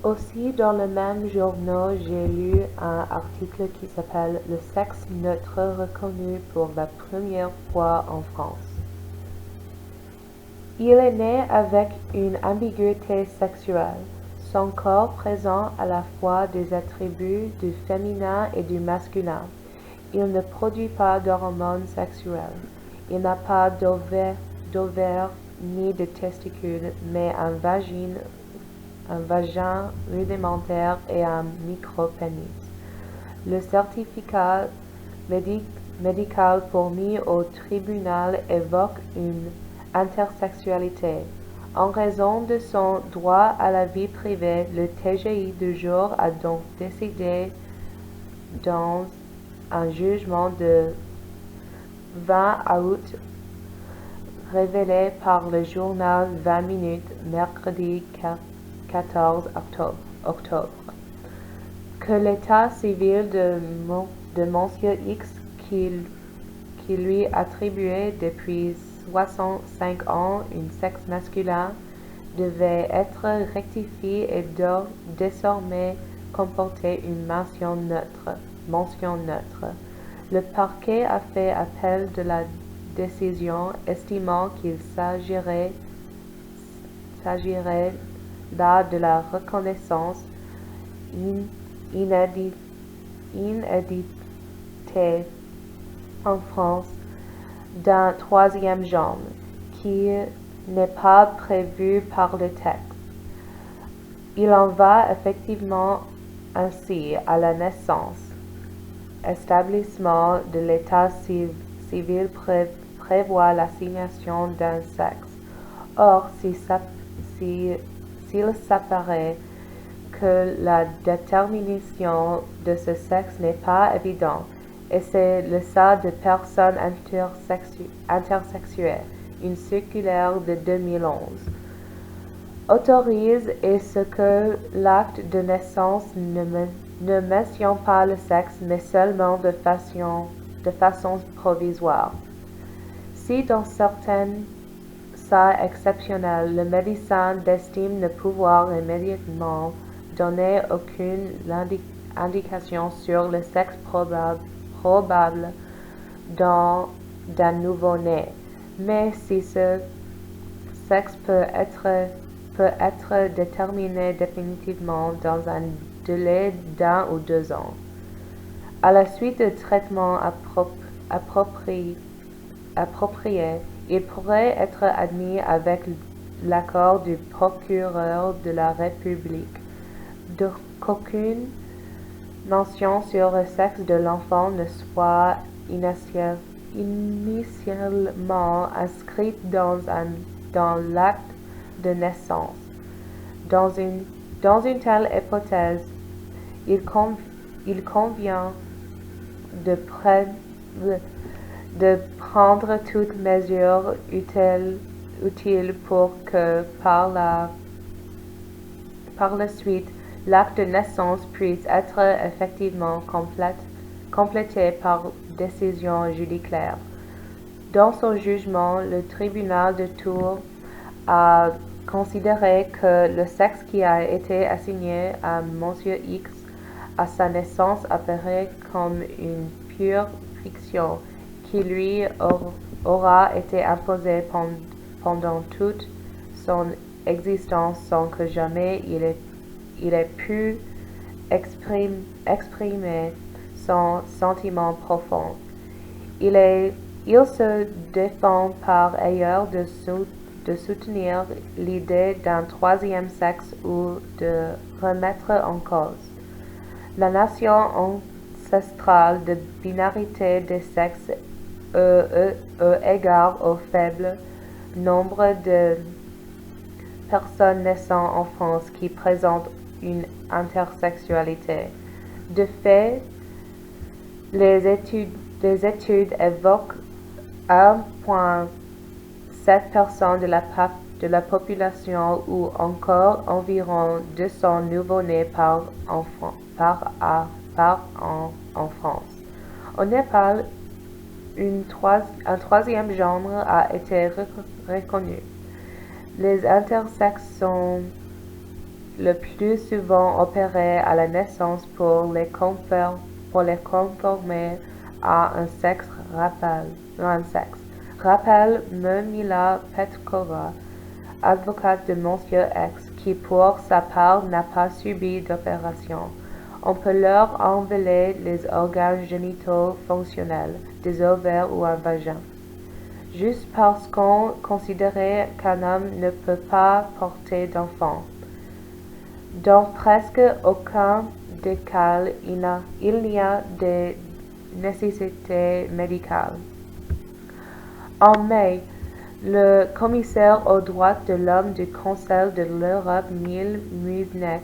Aussi, dans le même journal, j'ai lu un article qui s'appelle « Le sexe neutre reconnu pour la première fois en France ». Il est né avec une ambiguïté sexuelle. Son corps présente à la fois des attributs du féminin et du masculin. Il ne produit pas d'hormones sexuelles. Il n'a pas d'ovaires ni de testicules, mais un vagin rudimentaire et un micro-pénis. Le certificat médical fourni au tribunal évoque une intersexualité. En raison de son droit à la vie privée, le TGI du jour a donc décidé dans un jugement de 20 août révélé par le journal 20 minutes mercredi 14 octobre que l'état civil de Monsieur X qui lui attribuait depuis 65 ans un sexe masculin devait être rectifié et désormais comporter une mention neutre. Le parquet a fait appel de la décision, estimant qu'il s'agirait là de la reconnaissance inédite en France d'un troisième genre, qui n'est pas prévu par le texte. Il en va effectivement ainsi à la naissance. Établissement de l'état civil prévoit l'assignation d'un sexe. Or, s'il s'apparaît que la détermination de ce sexe n'est pas évidente, et c'est le cas de personnes intersexuées, une circulaire de 2011 autorise et ce que l'acte de naissance ne mentionne pas le sexe, mais seulement de façon provisoire. Si dans certains cas exceptionnels, le médecin estime ne pouvoir immédiatement donner aucune indication sur le sexe probable d'un nouveau-né, mais si ce sexe peut être déterminé définitivement dans un délai d'1 ou 2 ans. À la suite de traitements appropriés, il pourrait être admis avec l'accord du procureur de la République qu'aucune mention sur le sexe de l'enfant ne soit initialement inscrite dans l'acte de naissance. Dans une telle hypothèse, il convient de prendre toutes mesures utiles pour que par la suite, l'acte de naissance puisse être effectivement complété par décision judiciaire. Dans son jugement, le tribunal de Tours a considéré que le sexe qui a été assigné à Monsieur X à sa naissance apparaît comme une pure fiction qui lui aura été imposée pendant toute son existence sans que jamais il ait pu exprimer son sentiment profond. Il se défend par ailleurs de soutenir l'idée d'un troisième sexe ou de remettre en cause la notion ancestrale de binarité des sexes eu égard au faible nombre de personnes naissant en France qui présentent une intersexualité. De fait, les études évoquent 1,7% de la population ou encore environ 200 nouveau-nés par an en France. Au Népal, un troisième genre a été reconnu. Les intersexes sont le plus souvent opéré à la naissance pour les conformer à un sexe. Rappelle Mila Petkova, avocate de Monsieur X, qui pour sa part n'a pas subi d'opération. On peut leur enlever les organes génitaux fonctionnels, des ovaires ou un vagin, juste parce qu'on considérait qu'un homme ne peut pas porter d'enfant. Dans presque aucun des cas, il n'y a de nécessité médicale. En mai, le commissaire aux droits de l'homme du Conseil de l'Europe, Neil Muižnieks,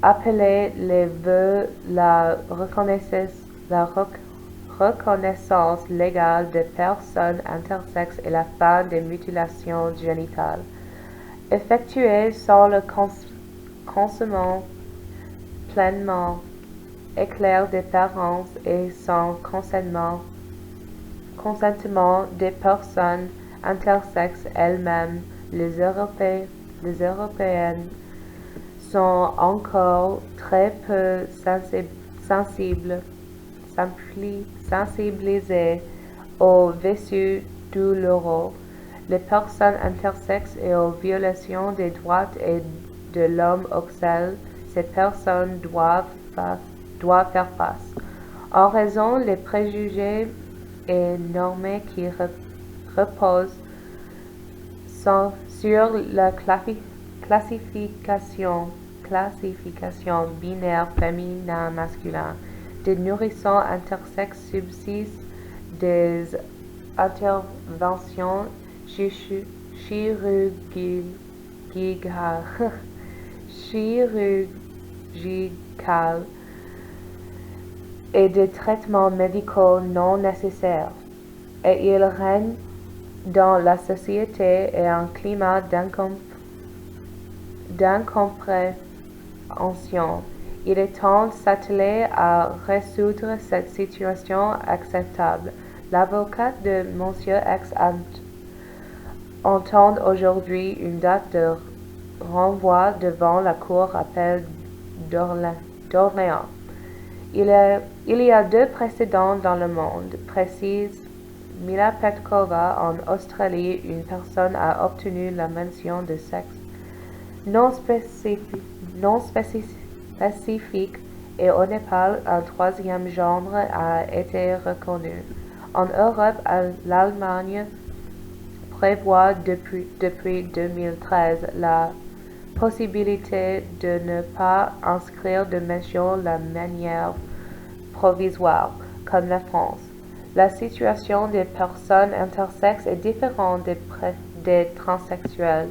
appelait les vœux la reconnaissance légale des personnes intersexes et la fin des mutilations génitales, effectuées sans le consentement pleinement éclair des parents et sans consentement des personnes intersexes elles-mêmes. Les Européennes sont encore très peu sensibilisées aux vécus douloureux, les personnes intersexes et aux violations des droits et de l'homme auxquels ces personnes doivent faire face, en raison des préjugés et normes qui reposent sur la classification binaire féminin-masculin. Des nourrissons intersexes subsistent des interventions chirurgicales et des traitements médicaux non nécessaires, et il règne dans la société un climat d'incompréhension. Il est temps de s'atteler à résoudre cette situation acceptable. L'avocat de Monsieur X entend aujourd'hui une date de renvoi devant la Cour d'appel d'Orléans. Il y a 2 précédents dans le monde, précise Mila Petkova. En Australie, une personne a obtenu la mention de sexe non spécifique et au Népal, un 3e genre a été reconnu. En Europe, l'Allemagne prévoit depuis 2013 la possibilité de ne pas inscrire de mention de manière provisoire, comme la France. La situation des personnes intersexes est différente des transsexuels,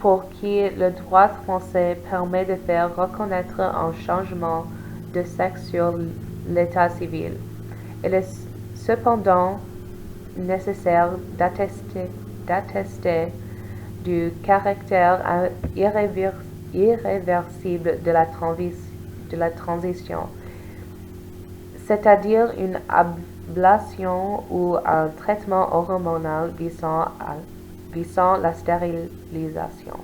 pour qui le droit français permet de faire reconnaître un changement de sexe sur l'état civil. Il est cependant nécessaire d'attester du caractère irréversible de la transition, c'est-à-dire une ablation ou un traitement hormonal visant la stérilisation.